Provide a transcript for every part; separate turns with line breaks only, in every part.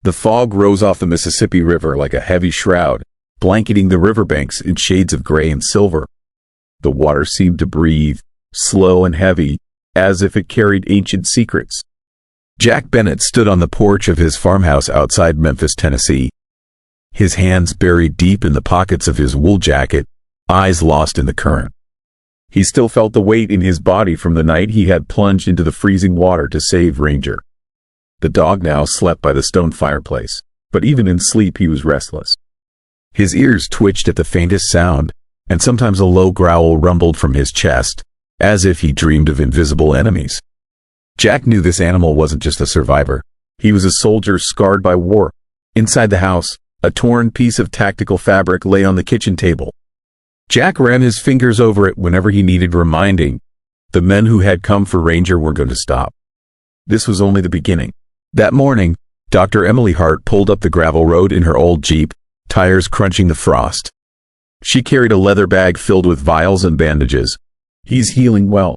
The fog rose off the Mississippi River like a heavy shroud, blanketing the riverbanks in shades of gray and silver. The water seemed to breathe, slow and heavy, as if it carried ancient secrets. Jack Bennett stood on the porch of his farmhouse outside Memphis, Tennessee. His hands buried deep in the pockets of his wool jacket, eyes lost in the current. He still felt the weight in his body from the night he had plunged into the freezing water to save Ranger. The dog now slept by the stone fireplace, but even in sleep he was restless. His ears twitched at the faintest sound, and sometimes a low growl rumbled from his chest, as if he dreamed of invisible enemies. Jack knew this animal wasn't just a survivor. He was a soldier scarred by war. Inside the house, a torn piece of tactical fabric lay on the kitchen table. Jack ran his fingers over it whenever he needed reminding. The men who had come for Ranger were going to stop. This was only the beginning. That morning, Dr. Emily Hart pulled up the gravel road in her old Jeep, tires crunching the frost. She carried a leather bag filled with vials and bandages. "He's healing well,"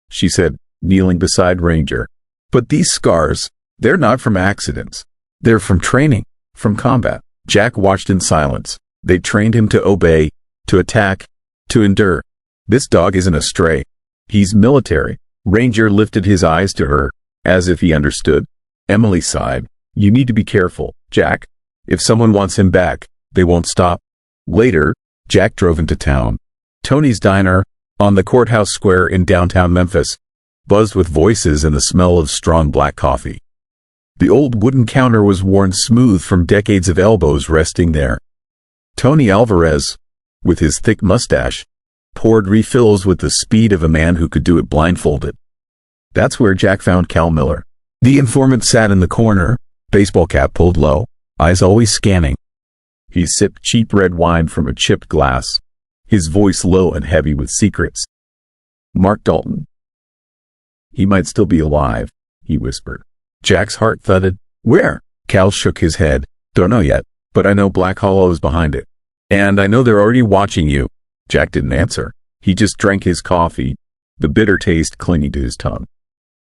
she said, kneeling beside Ranger. "But these scars, they're not from accidents. They're from training, from combat." Jack watched in silence. They trained him to obey, to attack, to endure. This dog isn't a stray. He's military. Ranger lifted his eyes to her, as if he understood. Emily sighed. "You need to be careful, Jack. If someone wants him back, they won't stop." Later, Jack drove into town. Tony's Diner, on the courthouse square in downtown Memphis, buzzed with voices and the smell of strong black coffee. The old wooden counter was worn smooth from decades of elbows resting there. Tony Alvarez, with his thick mustache, poured refills with the speed of a man who could do it blindfolded. That's where Jack found Cal Miller. The informant sat in the corner, baseball cap pulled low, eyes always scanning. He sipped cheap red wine from a chipped glass, his voice low and heavy with secrets. "Mark Dalton. He might still be alive," he whispered. Jack's heart thudded. "Where?" Cal shook his head. "Don't know yet, but I know Black Hollow is behind it. And I know they're already watching you." Jack didn't answer. He just drank his coffee, the bitter taste clinging to his tongue.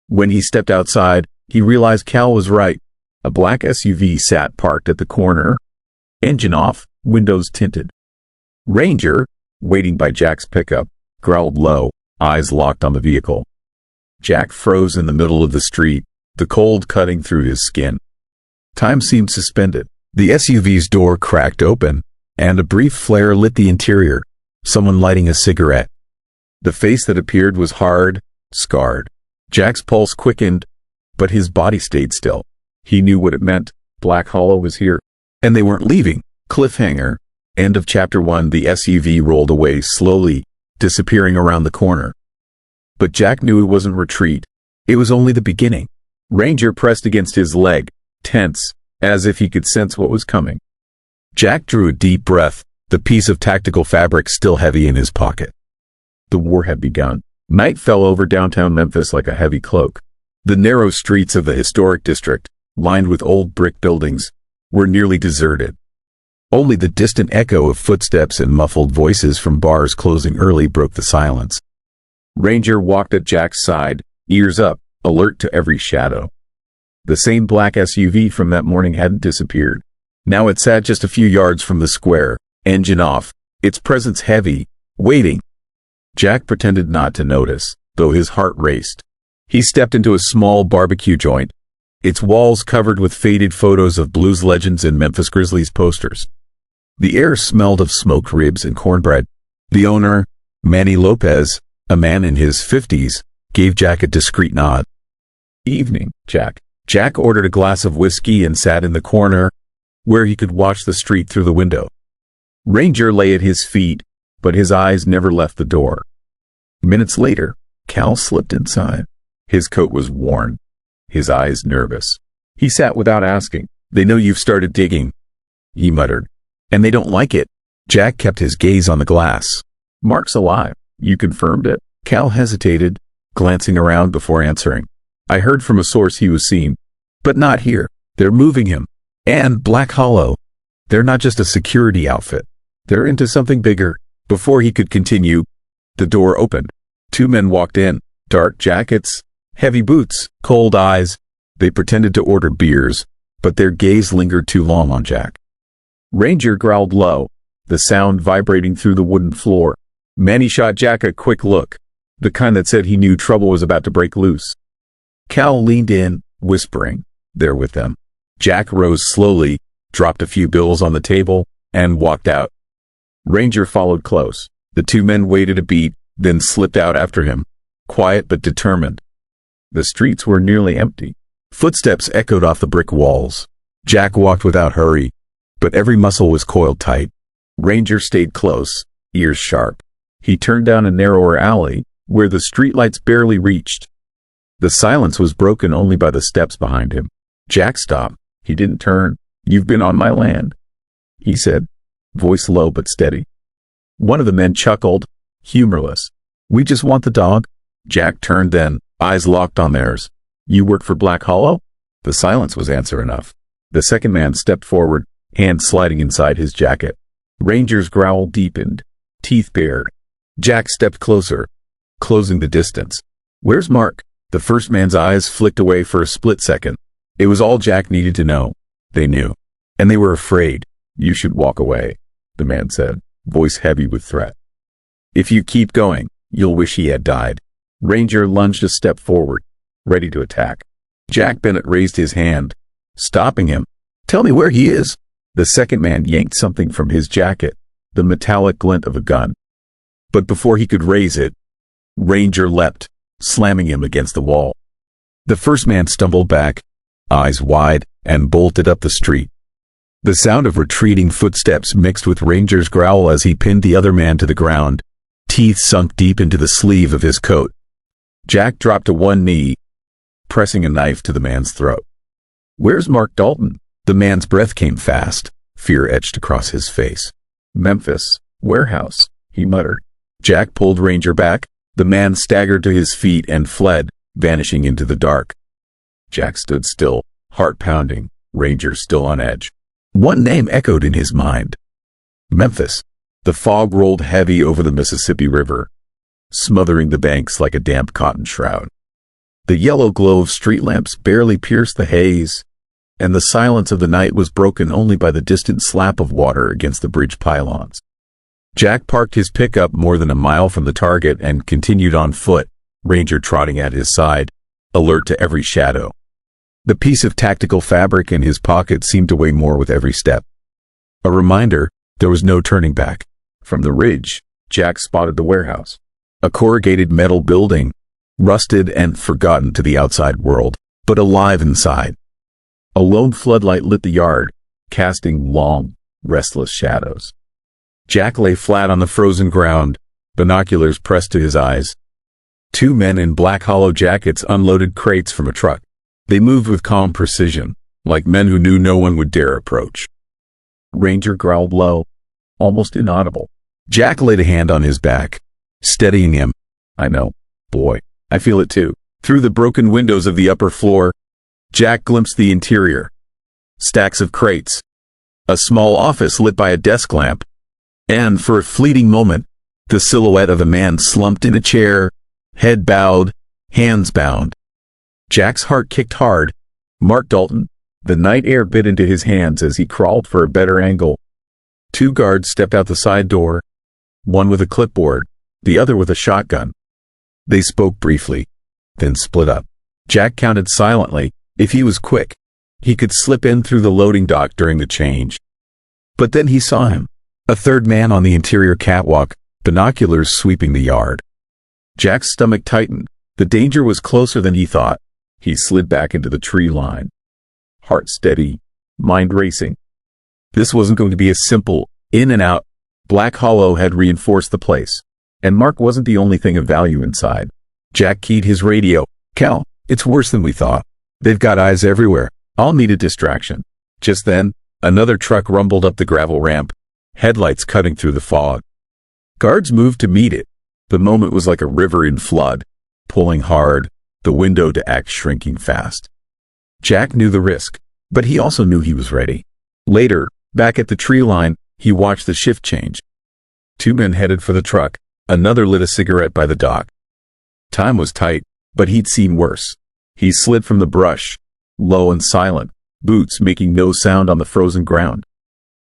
When he stepped outside, he realized Cal was right. A black SUV sat parked at the corner, engine off, windows tinted. Ranger, waiting by Jack's pickup, growled low, eyes locked on the vehicle. Jack froze in the middle of the street, the cold cutting through his skin. Time seemed suspended. The SUV's door cracked open, and a brief flare lit the interior, someone lighting a cigarette. The face that appeared was hard, scarred. Jack's pulse quickened, but his body stayed still. He knew what it meant. Black Hollow was here, and they weren't leaving. Cliffhanger. End of Chapter 1. The SUV rolled away slowly, disappearing around the corner. But Jack knew it wasn't retreat. It was only the beginning. Ranger pressed against his leg, tense, as if he could sense what was coming. Jack drew a deep breath, the piece of tactical fabric still heavy in his pocket. The war had begun. Night fell over downtown Memphis like a heavy cloak. The narrow streets of the historic district, lined with old brick buildings, were nearly deserted. Only the distant echo of footsteps and muffled voices from bars closing early broke the silence. Ranger walked at Jack's side, ears up, alert to every shadow. The same black SUV from that morning hadn't disappeared. Now it sat just a few yards from the square, engine off, its presence heavy, waiting. Jack pretended not to notice, though his heart raced. He stepped into a small barbecue joint, its walls covered with faded photos of blues legends and Memphis Grizzlies posters. The air smelled of smoked ribs and cornbread. The owner, Manny Lopez, a man in his 50s, gave Jack a discreet nod. "Evening, Jack." Jack ordered a glass of whiskey and sat in the corner, where he could watch the street through the window. Ranger lay at his feet, but his eyes never left the door. Minutes later, Cal slipped inside. His coat was worn, his eyes nervous. He sat without asking. "They know you've started digging," he muttered. "And they don't like it." Jack kept his gaze on the glass. "Mark's alive. You confirmed it?" Cal hesitated, glancing around before answering. "I heard from a source he was seen, but not here. They're moving him. And Black Hollow. They're not just a security outfit. They're into something bigger." Before he could continue, the door opened. Two men walked in, dark jackets, heavy boots, cold eyes. They pretended to order beers, but their gaze lingered too long on Jack. Ranger growled low, the sound vibrating through the wooden floor. Manny shot Jack a quick look, the kind that said he knew trouble was about to break loose. Cal leaned in, whispering, "They're with them." Jack rose slowly, dropped a few bills on the table, and walked out. Ranger followed close. The two men waited a beat, then slipped out after him, quiet but determined. The streets were nearly empty. Footsteps echoed off the brick walls. Jack walked without hurry, but every muscle was coiled tight. Ranger stayed close, ears sharp. He turned down a narrower alley, where the streetlights barely reached. The silence was broken only by the steps behind him. Jack stopped. He didn't turn. "You've been on my land," he said, voice low but steady. One of the men chuckled, humorless. "We just want the dog." Jack turned then, eyes locked on theirs. "You work for Black Hollow?" The silence was answer enough. The second man stepped forward, hand sliding inside his jacket. Ranger's growl deepened, teeth bared. Jack stepped closer, closing the distance. "Where's Mark?" The first man's eyes flicked away for a split second. It was all Jack needed to know. They knew. And they were afraid. "You should walk away," the man said, voice heavy with threat. "If you keep going, you'll wish he had died." Ranger lunged a step forward, ready to attack. Jack Bennett raised his hand, stopping him. "Tell me where he is." The second man yanked something from his jacket, the metallic glint of a gun. But before he could raise it, Ranger leapt, slamming him against the wall. The first man stumbled back, eyes wide, and bolted up the street. The sound of retreating footsteps mixed with Ranger's growl as he pinned the other man to the ground, teeth sunk deep into the sleeve of his coat. Jack dropped to one knee, pressing a knife to the man's throat. "Where's Mark Dalton?" The man's breath came fast, fear etched across his face. "Memphis, warehouse," he muttered. Jack pulled Ranger back. The man staggered to his feet and fled, vanishing into the dark. Jack stood still, heart pounding, Ranger still on edge. One name echoed in his mind. Memphis. The fog rolled heavy over the Mississippi River, smothering the banks like a damp cotton shroud. The yellow glow of street lamps barely pierced the haze, and the silence of the night was broken only by the distant slap of water against the bridge pylons. Jack parked his pickup more than a mile from the target and continued on foot, Ranger trotting at his side, alert to every shadow. The piece of tactical fabric in his pocket seemed to weigh more with every step. A reminder, there was no turning back. From the ridge, Jack spotted the warehouse, a corrugated metal building, rusted and forgotten to the outside world, but alive inside. A lone floodlight lit the yard, casting long, restless shadows. Jack lay flat on the frozen ground, binoculars pressed to his eyes. Two men in Black Hollow jackets unloaded crates from a truck. They moved with calm precision, like men who knew no one would dare approach. Ranger growled low, almost inaudible. Jack laid a hand on his back, steadying him. "I know, boy. I feel it too." Through the broken windows of the upper floor, Jack glimpsed the interior. Stacks of crates. A small office lit by a desk lamp. And for a fleeting moment, the silhouette of a man slumped in a chair, head bowed, hands bound. Jack's heart kicked hard. Mark Dalton. The night air bit into his hands as he crawled for a better angle. Two guards stepped out the side door, one with a clipboard, the other with a shotgun. They spoke briefly, then split up. Jack counted silently. If he was quick, he could slip in through the loading dock during the change. But then he saw him, a third man on the interior catwalk, binoculars sweeping the yard. Jack's stomach tightened. The danger was closer than he thought. He slid back into the tree line, heart steady, mind racing. This wasn't going to be a simple in and out. Black Hollow had reinforced the place, and Mark wasn't the only thing of value inside. Jack keyed his radio. "Cal, it's worse than we thought. They've got eyes everywhere. I'll need a distraction." Just then, another truck rumbled up the gravel ramp, headlights cutting through the fog. Guards moved to meet it. The moment was like a river in flood, pulling hard, the window to act shrinking fast. Jack knew the risk, but he also knew he was ready. Later, back at the tree line, he watched the shift change. Two men headed for the truck, another lit a cigarette by the dock. Time was tight, but he'd seen worse. He slid from the brush, low and silent, boots making no sound on the frozen ground.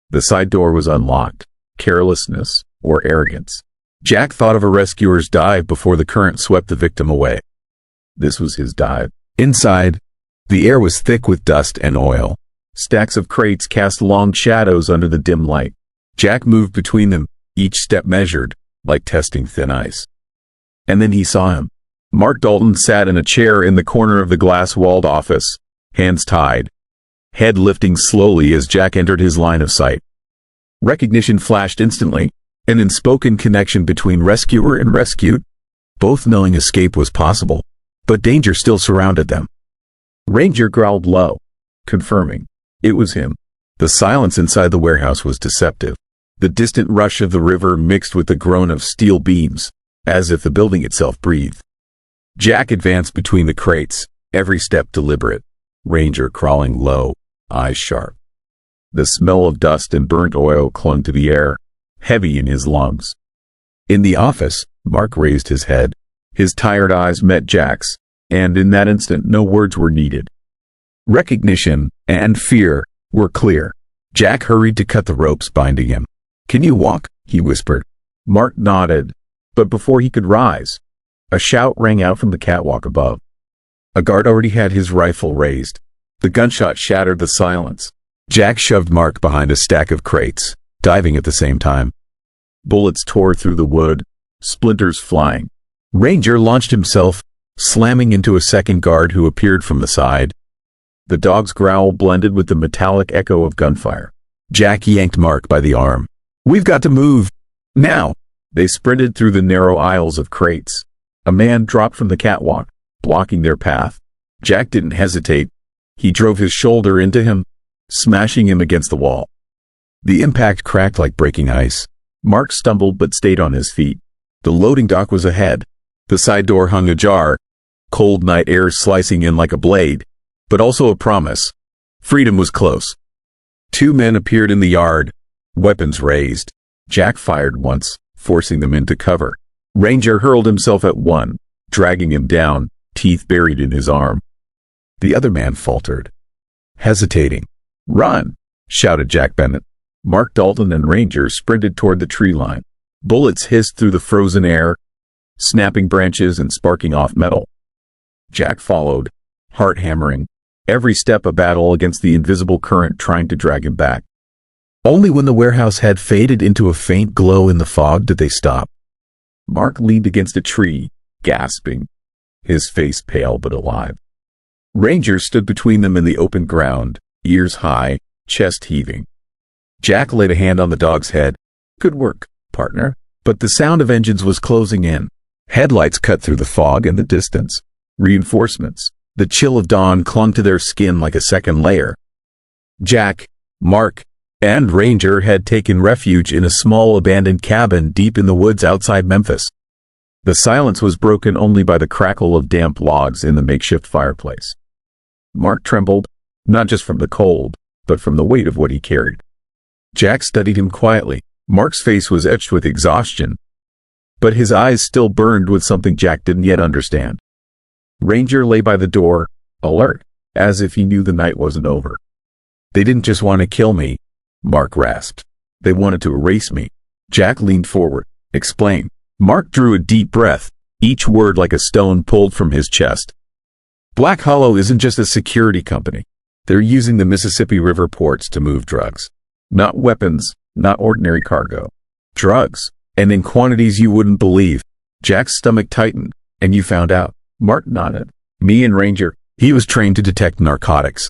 The side door was unlocked. Carelessness or arrogance. Jack thought of a rescuer's dive before the current swept the victim away. This was his dive. Inside, the air was thick with dust and oil. Stacks of crates cast long shadows under the dim light. Jack moved between them, each step measured, like testing thin ice. And then he saw him. Mark Dalton sat in a chair in the corner of the glass-walled office, hands tied, head lifting slowly as Jack entered his line of sight. Recognition flashed instantly, an unspoken connection between rescuer and rescued, both knowing escape was possible, but danger still surrounded them. Ranger growled low, confirming it was him. The silence inside the warehouse was deceptive. The distant rush of the river mixed with the groan of steel beams, as if the building itself breathed. Jack advanced between the crates, every step deliberate. Ranger crawling low, eyes sharp. The smell of dust and burnt oil clung to the air, heavy in his lungs. In the office, Mark raised his head. His tired eyes met Jack's, and in that instant no words were needed. Recognition and fear were clear. Jack hurried to cut the ropes binding him. "Can you walk?" he whispered. Mark nodded, but before he could rise, a shout rang out from the catwalk above. A guard already had his rifle raised. The gunshot shattered the silence. Jack shoved Mark behind a stack of crates, diving at the same time. Bullets tore through the wood, splinters flying. Ranger launched himself, slamming into a second guard who appeared from the side. The dog's growl blended with the metallic echo of gunfire. Jack yanked Mark by the arm. "We've got to move. Now!" They sprinted through the narrow aisles of crates. A man dropped from the catwalk, blocking their path. Jack didn't hesitate. He drove his shoulder into him, smashing him against the wall. The impact cracked like breaking ice. Mark stumbled but stayed on his feet. The loading dock was ahead. The side door hung ajar, cold night air slicing in like a blade, but also a promise. Freedom was close. Two men appeared in the yard, weapons raised. Jack fired once, forcing them into cover. Ranger hurled himself at one, dragging him down, teeth buried in his arm. The other man faltered, hesitating. "Run!" shouted Jack Bennett. Mark Dalton and Ranger sprinted toward the tree line. Bullets hissed through the frozen air, snapping branches and sparking off metal. Jack followed, heart hammering, every step a battle against the invisible current trying to drag him back. Only when the warehouse had faded into a faint glow in the fog did they stop. Mark leaned against a tree, gasping, his face pale but alive. Ranger stood between them in the open ground, ears high, chest heaving. Jack laid a hand on the dog's head. "Good work, partner." But the sound of engines was closing in. Headlights cut through the fog in the distance. Reinforcements. The chill of dawn clung to their skin like a second layer. Jack, Mark, and Ranger had taken refuge in a small abandoned cabin deep in the woods outside Memphis. The silence was broken only by the crackle of damp logs in the makeshift fireplace. Mark trembled, not just from the cold, but from the weight of what he carried. Jack studied him quietly. Mark's face was etched with exhaustion, but his eyes still burned with something Jack didn't yet understand. Ranger lay by the door, alert, as if he knew the night wasn't over. "They didn't just want to kill me," Mark rasped. "They wanted to erase me." Jack leaned forward. "Explain." Mark drew a deep breath, each word like a stone pulled from his chest. "Black Hollow isn't just a security company. They're using the Mississippi River ports to move drugs. Not weapons, not ordinary cargo. Drugs, and in quantities you wouldn't believe." Jack's stomach tightened. "And you found out?" Mark nodded. "Me and Ranger." He was trained to detect narcotics.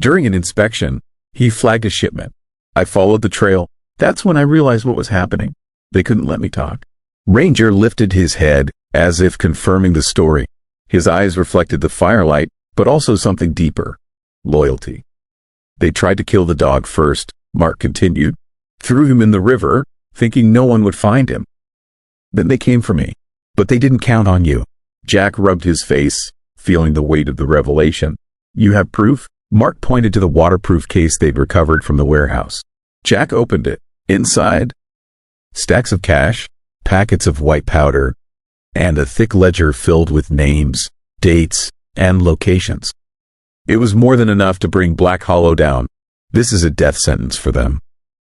During an inspection, he flagged a shipment. I followed the trail. That's when I realized what was happening. They couldn't let me talk. Ranger lifted his head, as if confirming the story. His eyes reflected the firelight, but also something deeper. Loyalty. "They tried to kill the dog first," Mark continued. "Threw him in the river, thinking no one would find him. Then they came for me. But they didn't count on you." Jack rubbed his face, feeling the weight of the revelation. "You have proof?" Mark pointed to the waterproof case they'd recovered from the warehouse. Jack opened it. Inside, stacks of cash, packets of white powder, and a thick ledger filled with names, dates, and locations. It was more than enough to bring Black Hollow down. "This is a death sentence for them,"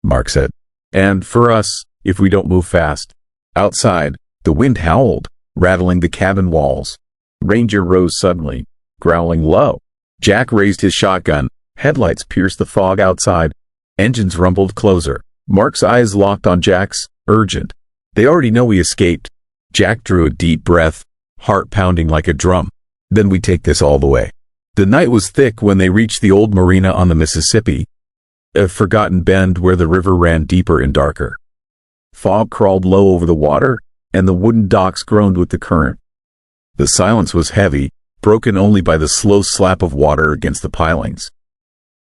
Mark said. "And for us, if we don't move fast." Outside, the wind howled, rattling the cabin walls. Ranger rose suddenly, growling low. Jack raised his shotgun. Headlights pierced the fog outside. Engines rumbled closer. Mark's eyes locked on Jack's, urgent. "They already know we escaped." Jack drew a deep breath, heart pounding like a drum. "Then we take this all the way." The night was thick when they reached the old marina on the Mississippi, a forgotten bend where the river ran deeper and darker. Fog crawled low over the water, and the wooden docks groaned with the current. The silence was heavy, broken only by the slow slap of water against the pilings.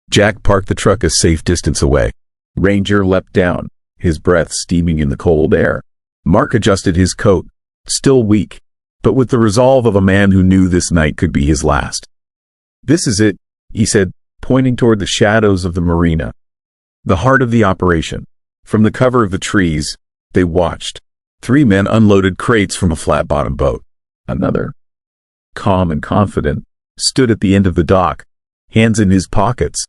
Jack parked the truck a safe distance away. Ranger leapt down, his breath steaming in the cold air. Mark adjusted his coat, still weak, but with the resolve of a man who knew this night could be his last. "This is it," he said, pointing toward the shadows of the marina. The heart of the operation. From the cover of the trees, they watched. 3 men unloaded crates from a flat-bottom boat. Another, calm and confident, stood at the end of the dock, hands in his pockets.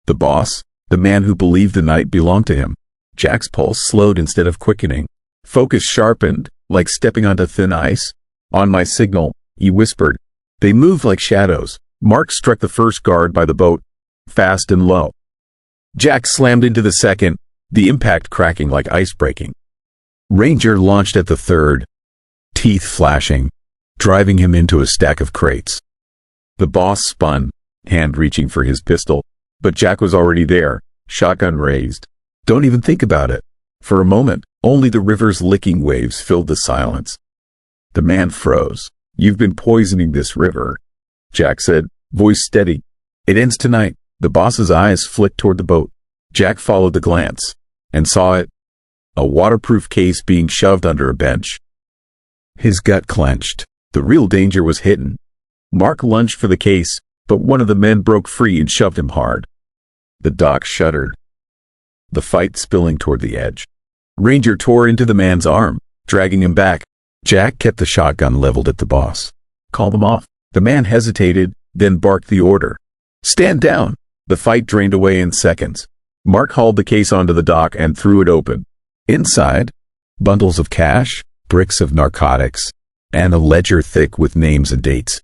The boss, the man who believed the night belonged to him. Jack's pulse slowed instead of quickening. Focus sharpened, like stepping onto thin ice. "On my signal," he whispered. They moved like shadows. Mark struck the first guard by the boat, fast and low. Jack slammed into the second, the impact cracking like ice breaking. Ranger launched at the third, teeth flashing, driving him into a stack of crates. The boss spun, hand reaching for his pistol, but Jack was already there, shotgun raised. "Don't even think about it." For a moment, only the river's licking waves filled the silence. The man froze. "You've been poisoning this river," Jack said, voice steady. "It ends tonight." The boss's eyes flicked toward the boat. Jack followed the glance, and saw it. A waterproof case being shoved under a bench. His gut clenched. The real danger was hidden. Mark lunged for the case, but one of the men broke free and shoved him hard. The dock shuddered, the fight spilling toward the edge. Ranger tore into the man's arm, dragging him back. Jack kept the shotgun leveled at the boss. "Call them off." The man hesitated, then barked the order. "Stand down." The fight drained away in seconds. Mark hauled the case onto the dock and threw it open. Inside, bundles of cash, bricks of narcotics, and a ledger thick with names and dates.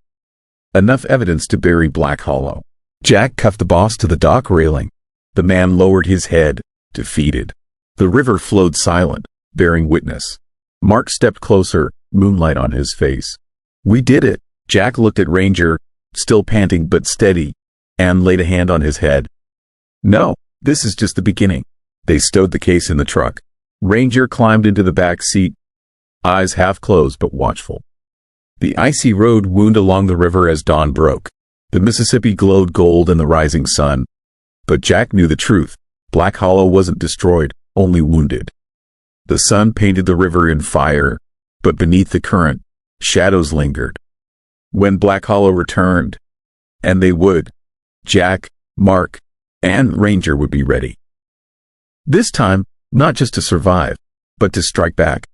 Enough evidence to bury Black Hollow. Jack cuffed the boss to the dock railing. The man lowered his head, defeated. The river flowed silent, bearing witness. Mark stepped closer, moonlight on his face. "We did it." Jack looked at Ranger, still panting but steady, and laid a hand on his head. "No, this is just the beginning." They stowed the case in the truck. Ranger climbed into the back seat, eyes half closed but watchful. The icy road wound along the river as dawn broke. The Mississippi glowed gold in the rising sun. But Jack knew the truth. Black Hollow wasn't destroyed, only wounded. The sun painted the river in fire, but beneath the current, shadows lingered. When Black Hollow returned, and they would, Jack, Mark, and Ranger would be ready. This time, not just to survive, but to strike back.